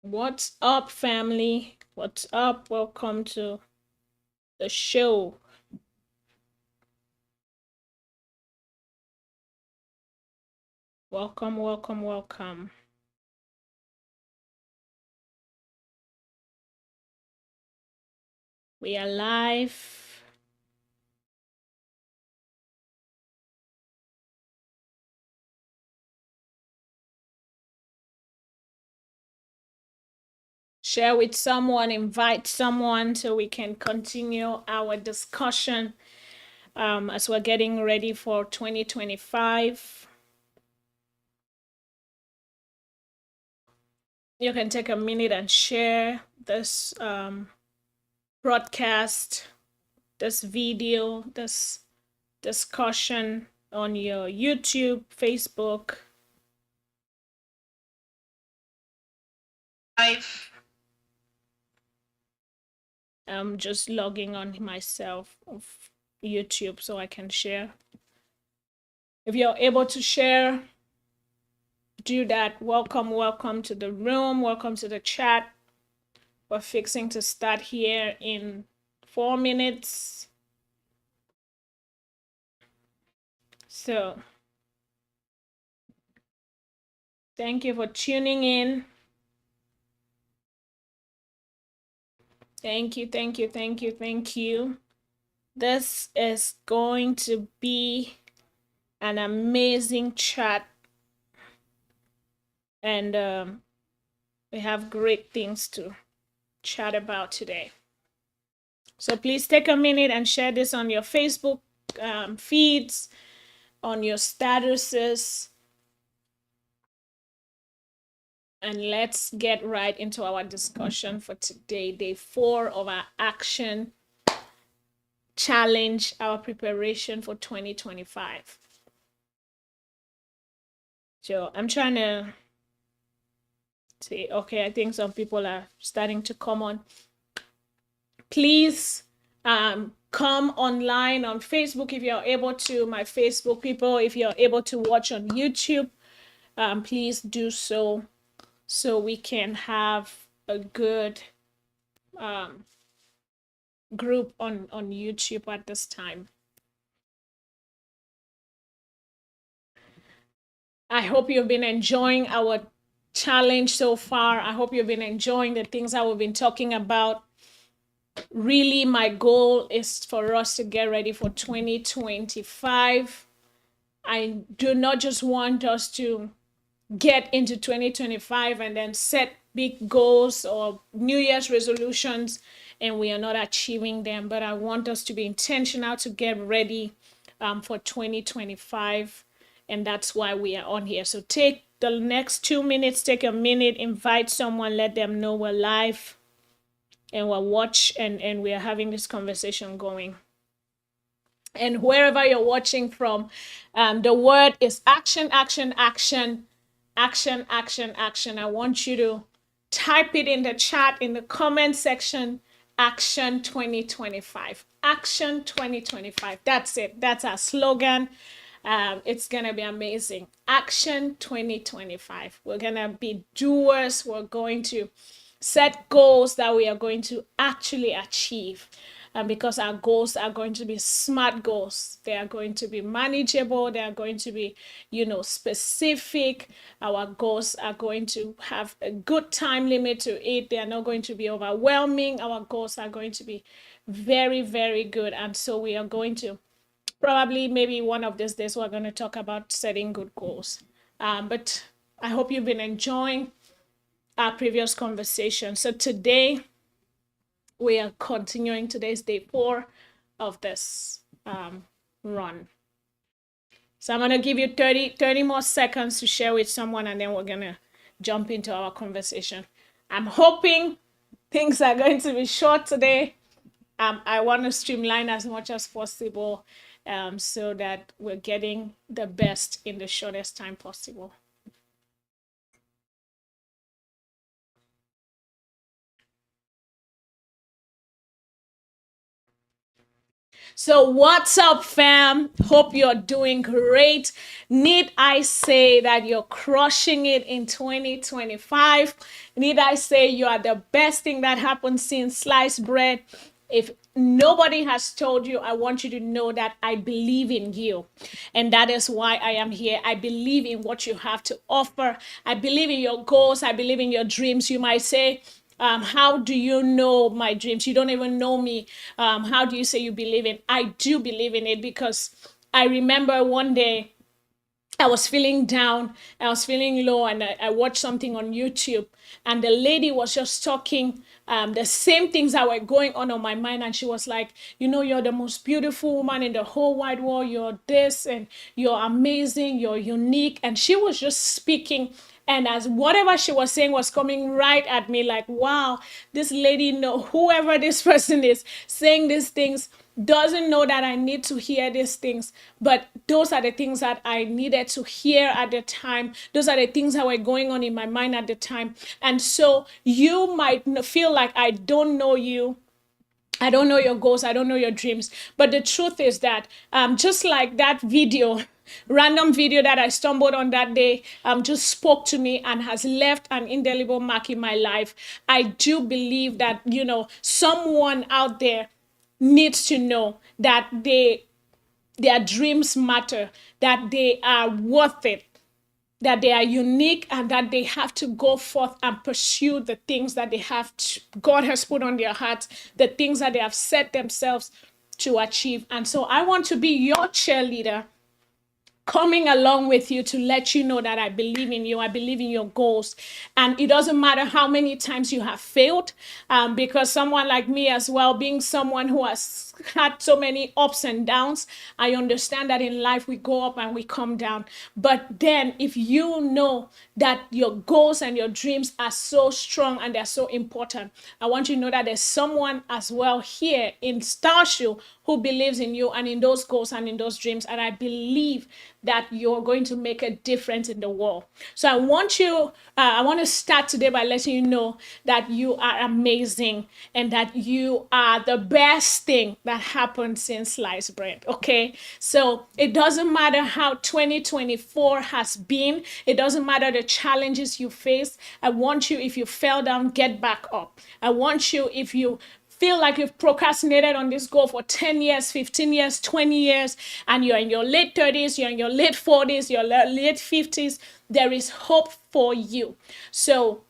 What's up, family? What's up? Welcome to the show. Welcome, welcome, welcome. We are live. Share with someone, invite someone so we can continue our discussion as we're getting ready for 2025. You can take a minute and share this broadcast, this video, this discussion on your YouTube, Facebook. I'm just logging on myself of YouTube so I can share. If you're able to share, do that. Welcome, welcome to the room. Welcome to the chat. We're fixing to start here in 4 minutes. So thank you for tuning in. Thank you, thank you, thank you, thank you. This is going to be an amazing chat. And we have great things to chat about today. So please take a minute and share this on your Facebook feeds, on your statuses, and let's get right into our discussion for today, day 4 of our action challenge, our preparation for 2025. So I'm trying to see, okay, I think some people are starting to come on. Please come online on Facebook if you're able to. My Facebook people, if you're able to watch on YouTube, please do so we can have a good group on YouTube at this time. I hope you've been enjoying our challenge so far. I hope you've been enjoying the things that we've been talking about. Really, my goal is for us to get ready for 2025. I do not just want us to get into 2025 and then set big goals or New Year's resolutions and we are not achieving them, but I want us to be intentional to get ready for 2025, and that's why we are on here. So take the next 2 minutes, take a minute, invite someone, let them know we're live and we'll watch and we are having this conversation going. And wherever you're watching from, the word is action, action, action, action, action, action. I want you to type it in the chat, in the comment section, action 2025. Action 2025. That's it. That's our slogan. It's going to be amazing. Action 2025. We're going to be doers. We're going to set goals that we are going to actually achieve. And because our goals are going to be smart goals, they are going to be manageable, they are going to be, specific. Our goals are going to have a good time limit to it. They are not going to be overwhelming. Our goals are going to be very, very good. And so we are going to probably, maybe one of these days, we're going to talk about setting good goals. But I hope you've been enjoying our previous conversation. So today, we are continuing. Today's day 4 of this run. So I'm going to give you 30 more seconds to share with someone, and then we're going to jump into our conversation. I'm hoping things are going to be short today. I want to streamline as much as possible so that we're getting the best in the shortest time possible. So, what's up, fam? Hope you're doing great. Need I say that you're crushing it in 2025? Need I say you are the best thing that happened since sliced bread? If nobody has told you, I want you to know that I believe in you. And that is why I am here. I believe in what you have to offer. I believe in your goals. I believe in your dreams. You might say, how do you know my dreams? You don't even know me. How do you say you believe in? I do believe in it because I remember one day I was feeling down, I was feeling low, and I watched something on YouTube, and the lady was just talking the same things that were going on my mind. And she was like, you know, you're the most beautiful woman in the whole wide world. You're this, and you're amazing, you're unique. And she was just speaking. And as whatever she was saying was coming right at me, like, wow, this lady, know whoever this person is saying these things doesn't know that I need to hear these things, but those are the things that I needed to hear at the time. Those are the things that were going on in my mind at the time. And so you might feel like I don't know you. I don't know your goals. I don't know your dreams. But the truth is that just like that video, random video that I stumbled on that day, just spoke to me and has left an indelible mark in my life. I do believe that, you know, someone out there needs to know that their dreams matter, that they are worth it, that they are unique, and that they have to go forth and pursue the things that God has put on their hearts, the things that they have set themselves to achieve. And so I want to be your cheerleader, coming along with you to let you know that I believe in you. I believe in your goals. And it doesn't matter how many times you have failed, because someone like me as well, being someone who has had so many ups and downs, I understand that in life we go up and we come down. But then if you know that your goals and your dreams are so strong and they're so important, I want you to know that there's someone as well here in Starshoe who believes in you and in those goals and in those dreams. And I believe that you're going to make a difference in the world. So I want to start today by letting you know that you are amazing and that you are the best thing that happened since sliced bread. Okay. So it doesn't matter how 2024 has been. It doesn't matter the challenges you face. I want you, if you fell down, get back up. I want you, if you feel like you've procrastinated on this goal for 10 years, 15 years, 20 years, and you're in your late 30s, you're in your late 40s, your late 50s, there is hope for you. So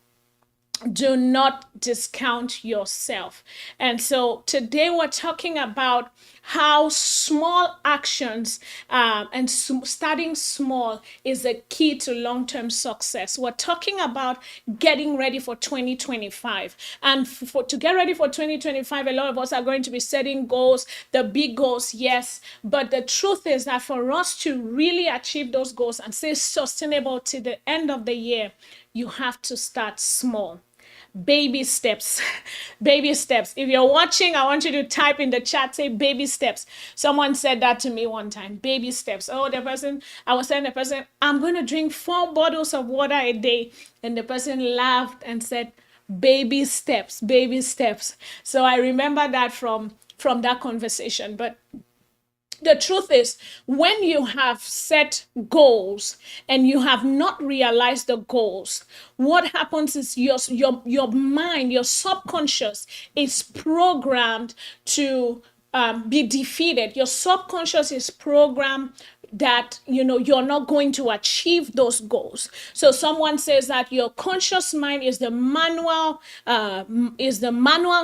do not discount yourself. And so today we're talking about how small actions and starting small is the key to long-term success. We're talking about getting ready for 2025. And to get ready for 2025, a lot of us are going to be setting goals, the big goals, yes. But the truth is that for us to really achieve those goals and stay sustainable to the end of the year, you have to start small. Baby steps. Baby steps. If you're watching, I want you to type in the chat, say baby steps. Someone said that to me one time, baby steps. Oh, I was telling the person, I'm going to drink 4 bottles of water a day. And the person laughed and said, baby steps, baby steps. So I remember that from that conversation. But the truth is, when you have set goals and you have not realized the goals, what happens is your mind, your subconscious is programmed to be defeated. Your subconscious is programmed that you're not going to achieve those goals. So someone says that your conscious mind is the manual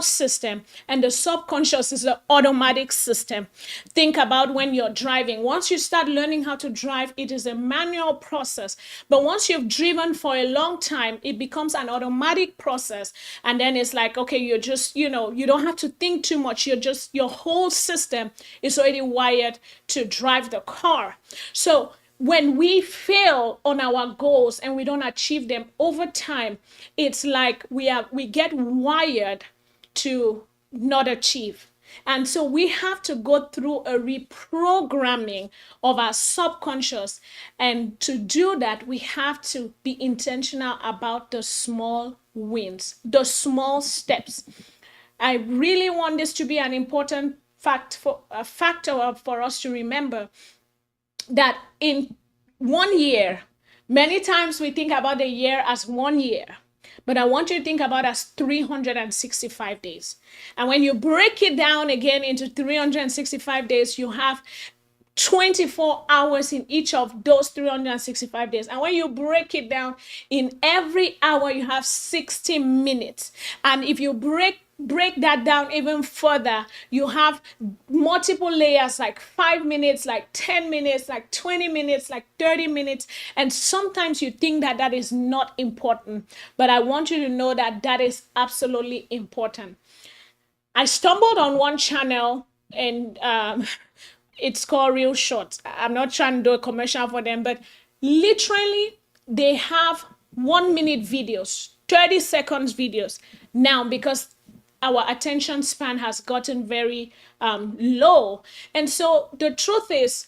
system, and the subconscious is the automatic system. Think about when you're driving. Once you start learning how to drive, it is a manual process, but once you've driven for a long time, it becomes an automatic process. And then it's like, okay, you're just, you don't have to think too much. Your whole system is already wired to drive the car. So when we fail on our goals and we don't achieve them over time, it's like we get wired to not achieve. And so we have to go through a reprogramming of our subconscious. And to do that, we have to be intentional about the small wins, the small steps. I really want this to be an important factor for us to remember that in 1 year, many times we think about the year as 1 year, but I want you to think about as 365 days. And when you break it down again into 365 days, you have 24 hours in each of those 365 days. And when you break it down, in every hour you have 60 minutes. And if you break that down even further, you have multiple layers, like 5 minutes, like 10 minutes, like 20 minutes, like 30 minutes. And sometimes you think that that is not important, but I want you to know that that is absolutely important. I stumbled on one channel, and it's called Real Shorts. I'm not trying to do a commercial for them, but literally they have 1 minute videos, 30 seconds videos now, because our attention span has gotten very low. And so the truth is,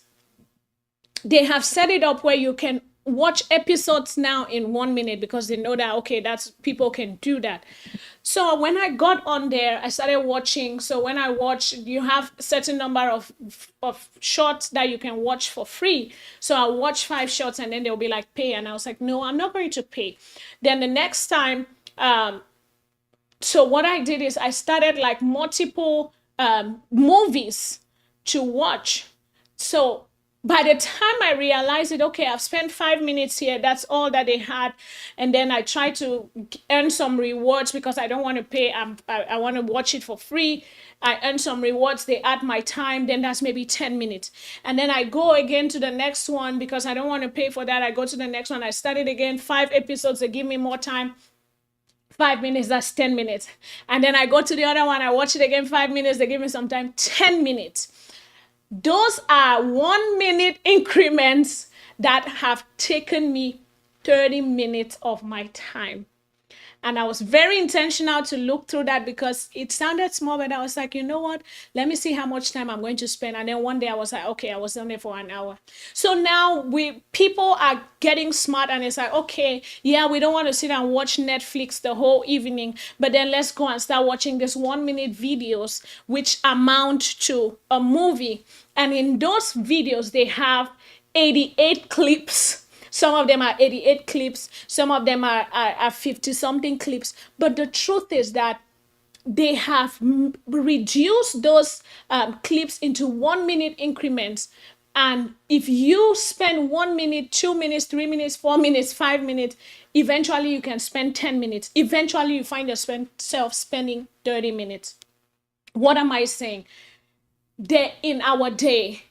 they have set it up where you can watch episodes now in 1 minute, because they know that, okay, that's, people can do that. So when I got on there, I started watching. So when I watch, you have a certain number of shorts that you can watch for free. So I watch 5 shorts, and then they'll be like, pay. And I was like, no, I'm not going to pay. Then the next time, so what I did is I started like multiple movies to watch. So by the time I realized it, okay, I've spent 5 minutes here, that's all that they had. And then I tried to earn some rewards, because I don't want to pay. I want to watch it for free. I earn some rewards, they add my time, then that's maybe 10 minutes. And then I go again to the next one, because I don't want to pay for that. I go to the next one, I start it again, 5 episodes, they give me more time. 5 minutes, that's 10 minutes. And then I go to the other one, I watch it again, 5 minutes, they give me some time, 10 minutes. Those are 1 minute increments that have taken me 30 minutes of my time. And I was very intentional to look through that, because it sounded small, but I was like, you know what? Let me see how much time I'm going to spend. And then one day I was like, okay, I was on there for an hour. So now people are getting smart, and it's like, okay, yeah, we don't want to sit and watch Netflix the whole evening, but then let's go and start watching this 1 minute videos, which amount to a movie. And in those videos, they have 88 clips. Some of them are 88 clips. Some of them are 50 something clips. But the truth is that they have reduced those clips into 1 minute increments. And if you spend 1 minute, 2 minutes, 3 minutes, 4 minutes, 5 minutes, eventually you can spend 10 minutes. Eventually you find yourself spending 30 minutes. What am I saying? In our day,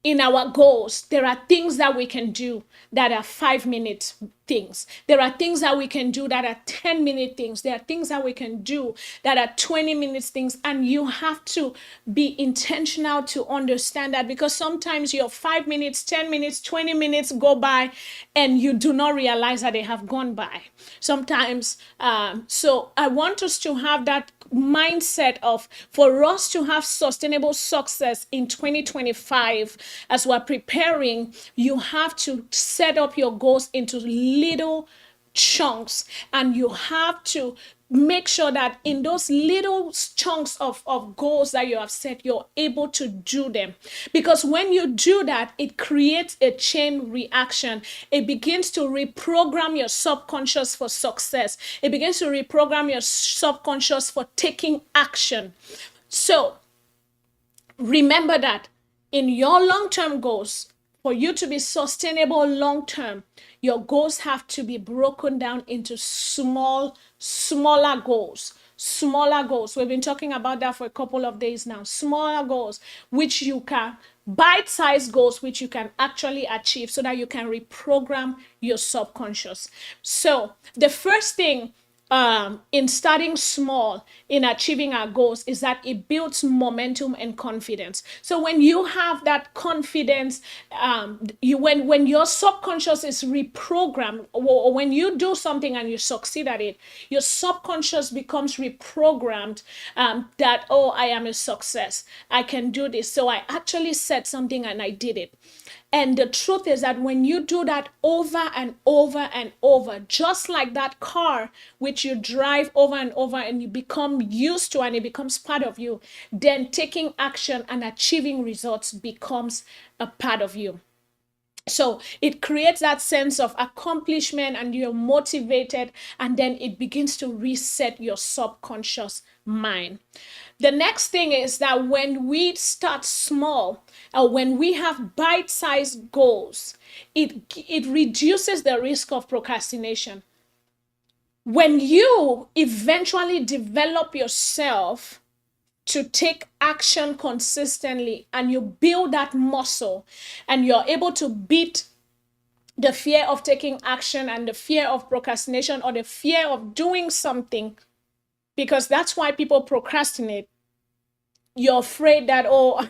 in our goals, there are things that we can do that are 5 minute things. There are things that we can do that are 10-minute things. There are things that we can do that are 20 minutes things. And you have to be intentional to understand that, because sometimes your 5 minutes, 10 minutes, 20 minutes go by and you do not realize that they have gone by. Sometimes, so I want us to have that mindset of, for us to have sustainable success in 2025, as we're preparing, you have to set up your goals into little chunks, and you have to make sure that in those little chunks of goals that you have set, you're able to do them. Because when you do that, it creates a chain reaction. It begins to reprogram your subconscious for success. It begins to reprogram your subconscious for taking action. So remember that in your long-term goals, for you to be sustainable long-term, your goals have to be broken down into smaller goals. Smaller goals. We've been talking about that for a couple of days now. Smaller goals, which you can, bite-sized goals, which you can actually achieve, so that you can reprogram your subconscious. So the first thing in starting small, in achieving our goals, is that it builds momentum and confidence. So when you have that confidence, when your subconscious is reprogrammed, or when you do something and you succeed at it, your subconscious becomes reprogrammed, that, oh, I am a success. I can do this. So I actually said something and I did it. And the truth is that when you do that over and over and over, just like that car which you drive over and over and you become used to and it becomes part of you, then taking action and achieving results becomes a part of you. So it creates that sense of accomplishment and you're motivated, and then it begins to reset your subconscious mind. The next thing is that when we start small, or when we have bite-sized goals, it reduces the risk of procrastination. When you eventually develop yourself to take action consistently and you build that muscle and you're able to beat the fear of taking action and the fear of procrastination or the fear of doing something, because that's why people procrastinate. You're afraid that, oh,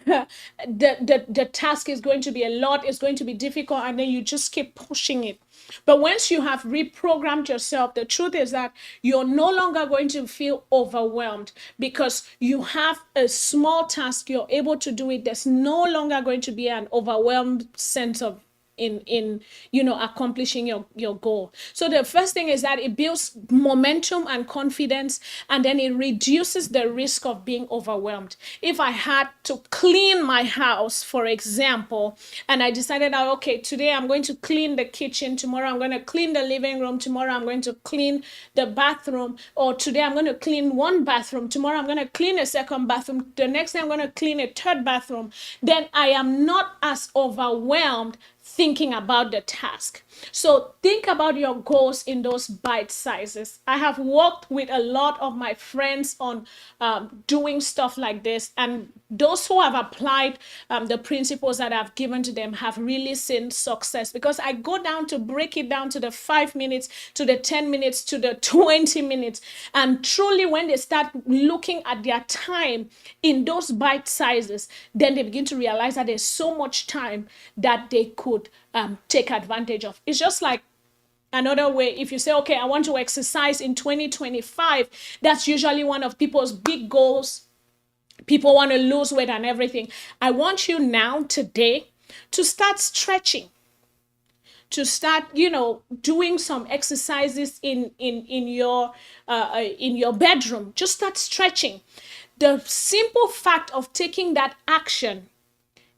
the task is going to be a lot, it's going to be difficult, and then you just keep pushing it. But once you have reprogrammed yourself, the truth is that you're no longer going to feel overwhelmed because you have a small task, you're able to do it. There's no longer going to be an overwhelmed sense of in accomplishing your goal. So the first thing is that it builds momentum and confidence, and then it reduces the risk of being overwhelmed. If I had to clean my house, for example, and I decided that, okay, today I'm going to clean the kitchen, tomorrow I'm going to clean the living room, tomorrow I'm going to clean the bathroom, or today I'm going to clean one bathroom, tomorrow I'm going to clean a second bathroom, the next day I'm going to clean a third bathroom, then I am not as overwhelmed thinking about the task. So think about your goals in those bite sizes. I have worked with a lot of my friends on doing stuff like this, and those who have applied the principles that I've given to them have really seen success, because I go down to break it down to the 5 minutes, to the 10 minutes, to the 20 minutes. And truly, when they start looking at their time in those bite sizes, then they begin to realize that there's so much time that they could take advantage of. It's just like another way, if you say, okay, I want to exercise in 2025, that's usually one of people's big goals. People want to lose weight and everything. I want you now, today, to start stretching, to start, doing some exercises in your bedroom. Just start stretching. The simple fact of taking that action,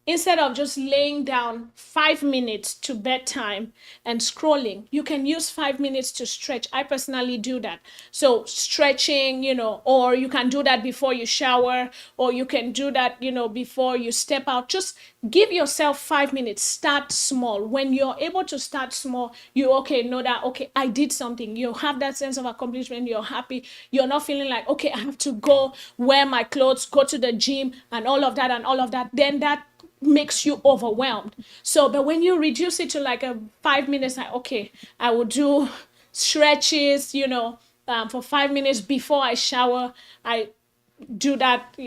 instead of just laying down 5 minutes to bedtime and scrolling, you can use 5 minutes to stretch. I personally do that. So stretching, or you can do that before you shower, or you can do that, before you step out. Just give yourself 5 minutes. Start small. When you're able to start small, you know that, okay, I did something. You have that sense of accomplishment. You're happy. You're not feeling like, okay, I have to go wear my clothes, go to the gym and all of that. Then that makes you overwhelmed. So, but when you reduce it to like a 5 minutes, like, okay, I will do stretches, for 5 minutes before I shower. I do that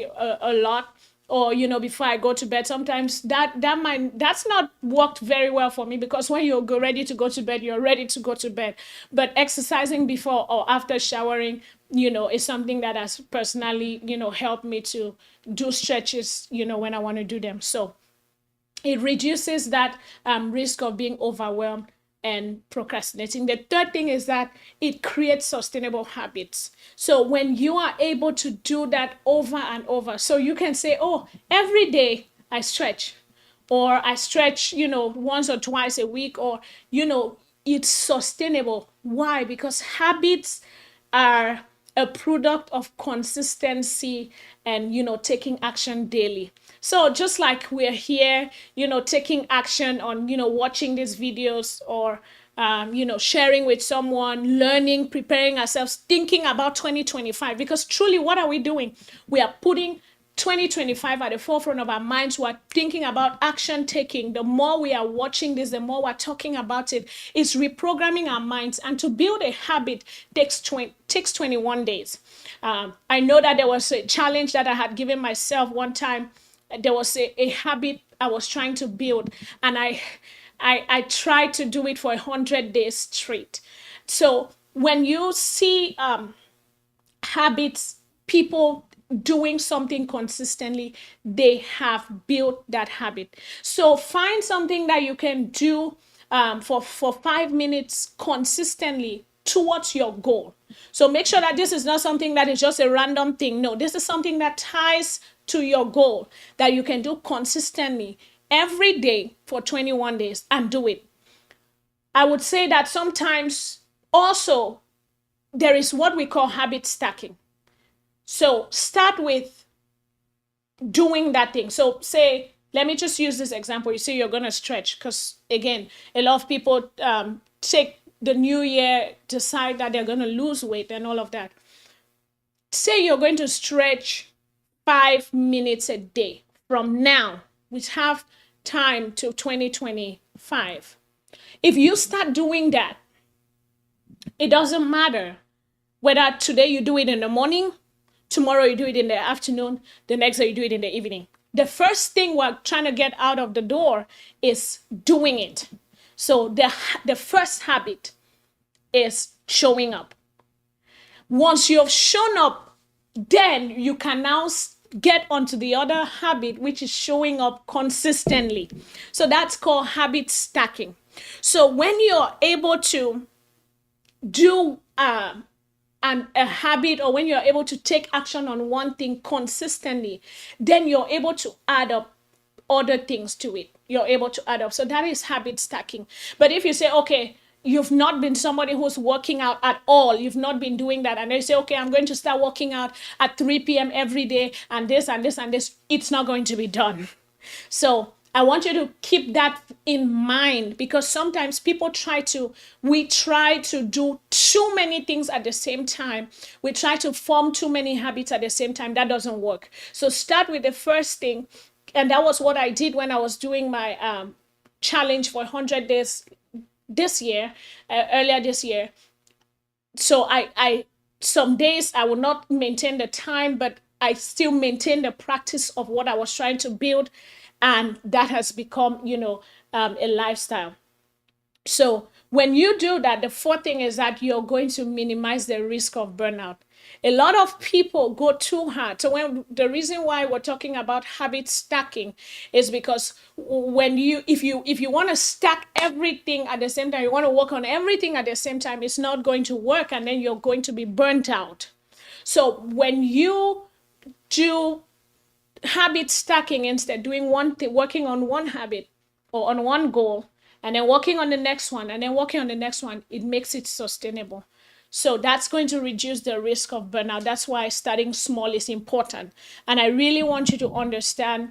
a lot. Or, before I go to bed. Sometimes that's not worked very well for me, because when you're ready to go to bed, you're ready to go to bed. But exercising before or after showering, is something that has personally, helped me to do stretches, when I want to do them. So it reduces that risk of being overwhelmed and procrastinating. The third thing is that it creates sustainable habits. So when you are able to do that over and over, so you can say, oh, every day I stretch, or I stretch, once or twice a week, or, it's sustainable. Why? Because habits are a product of consistency and, taking action daily. So just like we're here, taking action on, watching these videos, or, sharing with someone, learning, preparing ourselves, thinking about 2025. Because truly, what are we doing? We are putting 2025 at the forefront of our minds. We're thinking about action taking. The more we are watching this, the more we're talking about it. It's reprogramming our minds. And to build a habit takes 21 days. I know that there was a challenge that I had given myself one time. There was a habit I was trying to build, and I tried to do it for 100 days straight. So when you see habits, people doing something consistently, they have built that habit. So find something that you can do for 5 minutes consistently towards your goal. So make sure that this is not something that is just a random thing. No, this is something that ties to your goal that you can do consistently every day for 21 days and do it. I would say that sometimes also there is what we call habit stacking. So start with doing that thing. So say, let me just use this example. You say you're going to stretch because, again, a lot of people take the new year, decide that they're going to lose weight and all of that. Say you're going to stretch 5 minutes a day from now, which have time till 2025. If you start doing that, it doesn't matter whether today you do it in the morning, tomorrow you do it in the afternoon, the next day you do it in the evening. The first thing we're trying to get out of the door is doing it. So the first habit is showing up. Once you've shown up, then you can now get onto the other habit, which is showing up consistently. So that's called habit stacking. So when you're able to do a habit, or when you're able to take action on one thing consistently, then you're able to add up other things to it. You're able to add up. So that is habit stacking. But if you say, okay, you've not been somebody who's working out at all, you've not been doing that, and they say, okay, I'm going to start working out at 3 p.m. every day, and this and this and this, it's not going to be done. So I want you to keep that in mind, because sometimes we try to do too many things at the same time. We try to form too many habits at the same time. That doesn't work. So start with the first thing. And that was what I did when I was doing my challenge for 100 days this year, earlier this year. So I some days I will not maintain the time, but I still maintain the practice of what I was trying to build. And that has become, a lifestyle. So when you do that, the fourth thing is that you're going to minimize the risk of burnout. A lot of people go too hard. So the reason why we're talking about habit stacking is because if you want to stack everything at the same time, you want to work on everything at the same time, it's not going to work, and then you're going to be burnt out. So when you do habit stacking, instead doing one thing, working on one habit or on one goal, and then working on the next one, and then working on the next one, it makes it sustainable. So that's going to reduce the risk of burnout. That's why starting small is important. And I really want you to understand,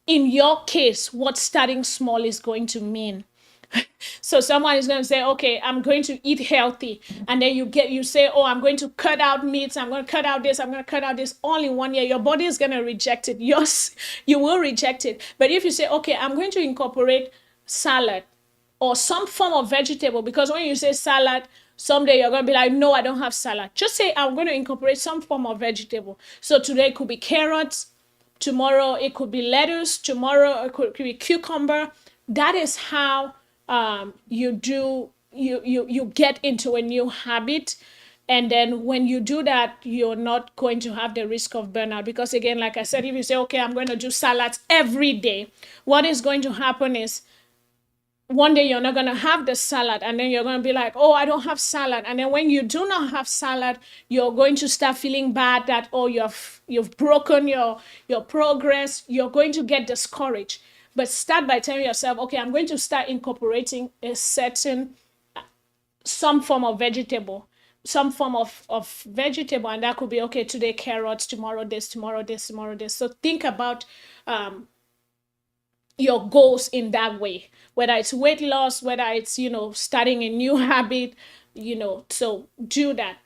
in your case, what starting small is going to mean. So someone is going to say, okay, I'm going to eat healthy. And then you say, oh, I'm going to cut out meats. I'm going to cut out this. I'm going to cut out this all in 1 year. Your body is going to reject it. Yes, you will reject it. But if you say, okay, I'm going to incorporate salad or some form of vegetable, because when you say salad, someday you're going to be like, no, I don't have salad. Just say, I'm going to incorporate some form of vegetable. So today it could be carrots. Tomorrow it could be lettuce. Tomorrow it could be cucumber. That is how you get into a new habit. And then when you do that, you're not going to have the risk of burnout. Because again, like I said, if you say, okay, I'm going to do salads every day, what is going to happen is one day you're not going to have the salad, and then you're going to be like, oh, I don't have salad. And then when you do not have salad, you're going to start feeling bad that, oh, you've broken your progress. You're going to get discouraged. But start by telling yourself, okay, I'm going to start incorporating some form of vegetable, and that could be, okay, today carrots, tomorrow this, tomorrow this, tomorrow this. So think about your goals in that way, whether it's weight loss, whether it's, starting a new habit, so do that,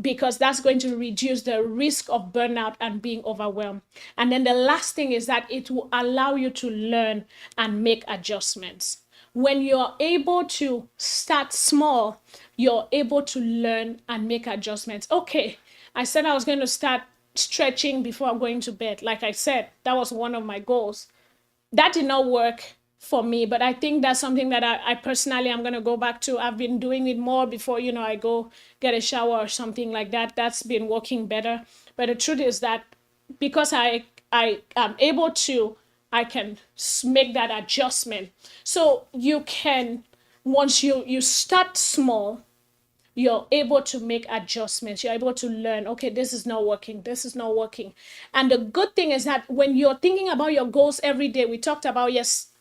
because that's going to reduce the risk of burnout and being overwhelmed. And then the last thing is that it will allow you to learn and make adjustments. When you're able to start small, you're able to learn and make adjustments. Okay, I said I was going to start stretching before going to bed. Like I said, that was one of my goals. That did not work for me, but I think that's something that I personally am going to go back to. I've been doing it more before, I go get a shower or something like that. That's been working better. But the truth is that because I am able to, I can make that adjustment. So you can, once you start small, you're able to make adjustments. You're able to learn, okay, this is not working, this is not working. And the good thing is that when you're thinking about your goals every day, we talked about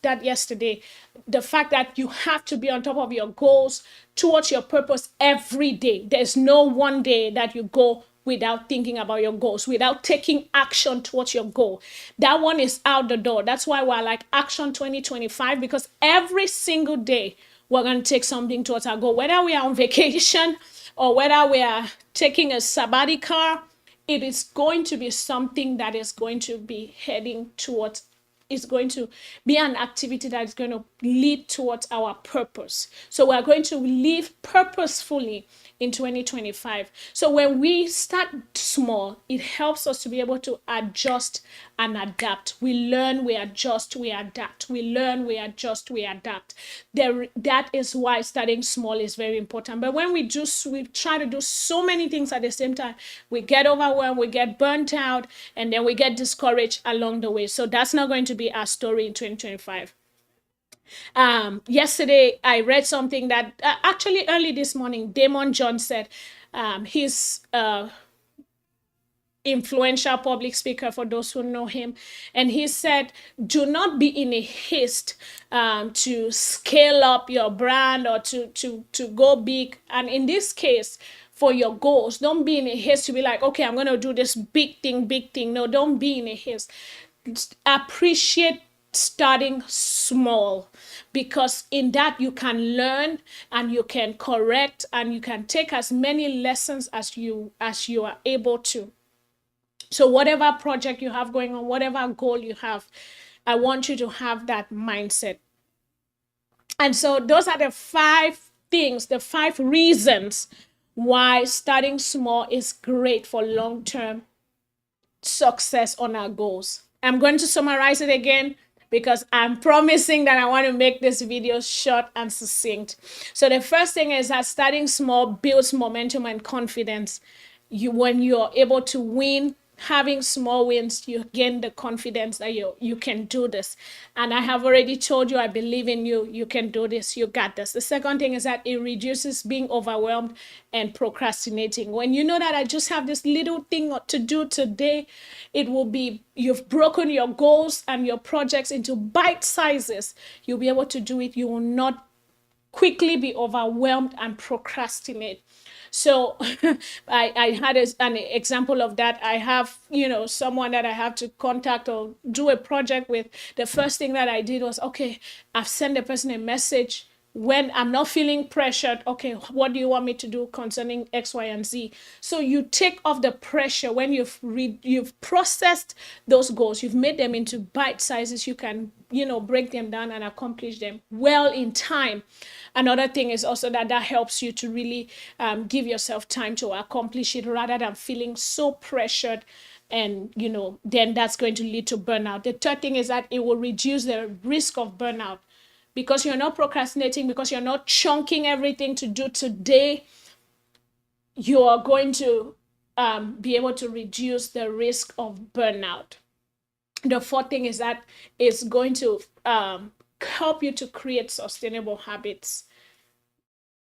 that yesterday, the fact that you have to be on top of your goals towards your purpose every day. There's no one day that you go without thinking about your goals, without taking action towards your goal. That one is out the door. That's why we're like Action 2025, because every single day we're going to take something towards our goal. Whether we are on vacation or whether we are taking a sabbatical, it is going to be something that is going to be heading towards, is going to be an activity that is going to lead towards our purpose. So we're going to live purposefully in 2025. So when we start small, it helps us to be able to adjust and adapt. We learn, we adjust, we adapt. We learn, we adjust, we adapt. That is why starting small is very important. But when we try to do so many things at the same time, we get overwhelmed, we get burnt out, and then we get discouraged along the way. So that's not going to be our story in 2025. Yesterday I read something that actually early this morning, Damon John said, he's influential public speaker for those who know him, and he said, do not be in a haste to scale up your brand or to go big. And in this case, for your goals, don't be in a haste to be like, okay, I'm going to do this big thing. No, don't be in a haste. Appreciate starting small, because in that you can learn and you can correct and you can take as many lessons as you are able to. So whatever project you have going on, whatever goal you have, I want you to have that mindset. And so those are the 5 things, the 5 reasons why starting small is great for long-term success on our goals. I'm going to summarize it again, because I'm promising that I want to make this video short and succinct. So the first thing is that starting small builds momentum and confidence. When you're able to win, having small wins, you gain the confidence that you can do this. And I have already told you, I believe in you. You can do this. You got this. The second thing is that it reduces being overwhelmed and procrastinating. When you know that I just have this little thing to do today, it will be, you've broken your goals and your projects into bite sizes. You'll be able to do it. You will not quickly be overwhelmed and procrastinate. So I had an example of that. I have, someone that I have to contact or do a project with. The first thing that I did was, okay, I've sent the person a message. When I'm not feeling pressured, okay, what do you want me to do concerning X, Y, and Z? So you take off the pressure when you've processed those goals, you've made them into bite sizes. You can, break them down and accomplish them well in time. Another thing is also that helps you to really give yourself time to accomplish it, rather than feeling so pressured. And, then that's going to lead to burnout. The third thing is that it will reduce the risk of burnout, because you're not procrastinating, because you're not chunking everything to do today. You are going to be able to reduce the risk of burnout. The fourth thing is that it's going to help you to create sustainable habits.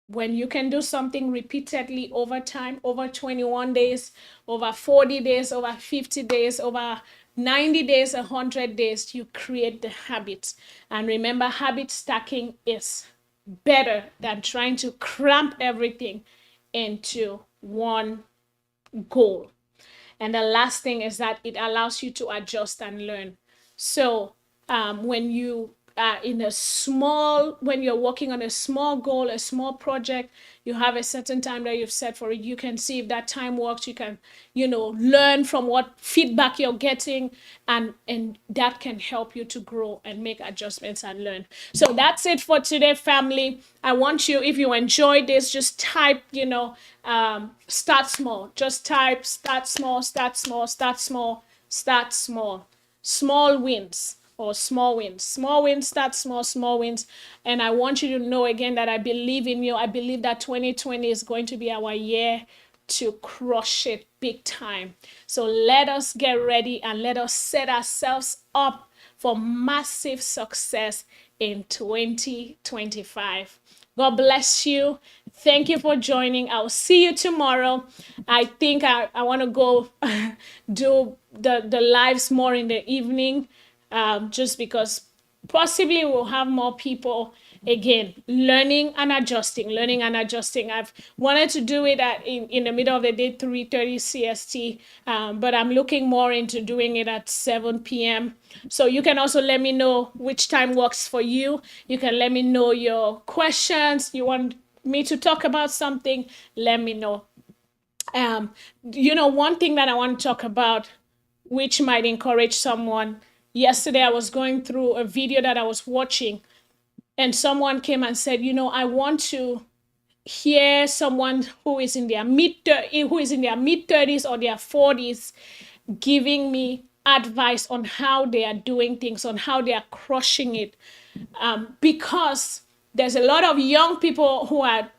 When you can do something repeatedly over time, over 21 days, over 40 days, over 50 days, over 90 days, 100 days, you create the habits. And remember, habit stacking is better than trying to cramp everything into one goal. And the last thing is that it allows you to adjust and learn. So when you are when you're working on a small goal, a small project, you have a certain time that you've set for it. You can see if that time works. You can, learn from what feedback you're getting, and that can help you to grow and make adjustments and learn. So that's it for today, family. I want you, if you enjoyed this, just type, start small. Just type start small, start small, start small, start small. Small wins. Or small wins, start small wins. And I want you to know again that I believe in you. I believe that 2020 is going to be our year to crush it big time. So let us get ready and let us set ourselves up for massive success in 2025. God bless you. Thank you for joining. I'll see you tomorrow. I think I want to go do the lives more in the evening, just because possibly we'll have more people again learning and adjusting. I've wanted to do it in the middle of the day, 3:30 CST, but I'm looking more into doing it at 7 p.m. So you can also let me know which time works for you. You can let me know your questions. You want me to talk about something, let me know. One thing that I want to talk about, which might encourage someone. Yesterday, I was going through a video that I was watching, and someone came and said, I want to hear someone who is in their mid 30s or their 40s giving me advice on how they are doing things, on how they are crushing it, because there's a lot of young people who are,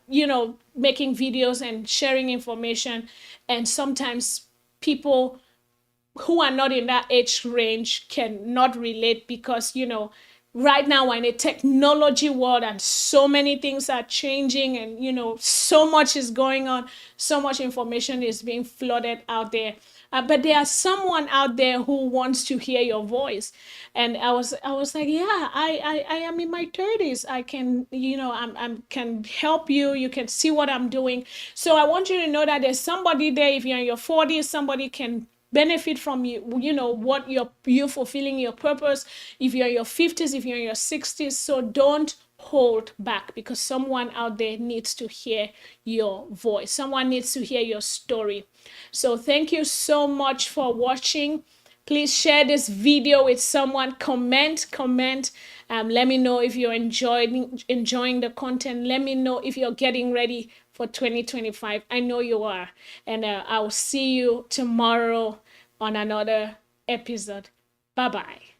making videos and sharing information, and sometimes people who are not in that age range cannot relate because, right now we're in a technology world and so many things are changing, and, so much is going on, so much information is being flooded out there. But there are someone out there who wants to hear your voice. And I was like, yeah, I am in my 30s. I can, I'm can help you. You can see what I'm doing. So I want you to know that there's somebody there. If you're in your 40s, somebody can benefit from you, what you fulfilling your purpose. If you're in your 50s, if you're in your 60s, so don't hold back, because someone out there needs to hear your voice. Someone needs to hear your story. So thank you so much for watching. Please share this video with someone. Comment. Let me know if you're enjoying the content. Let me know if you're getting ready for 2025. I know you are. And I'll see you tomorrow on another episode. Bye-bye.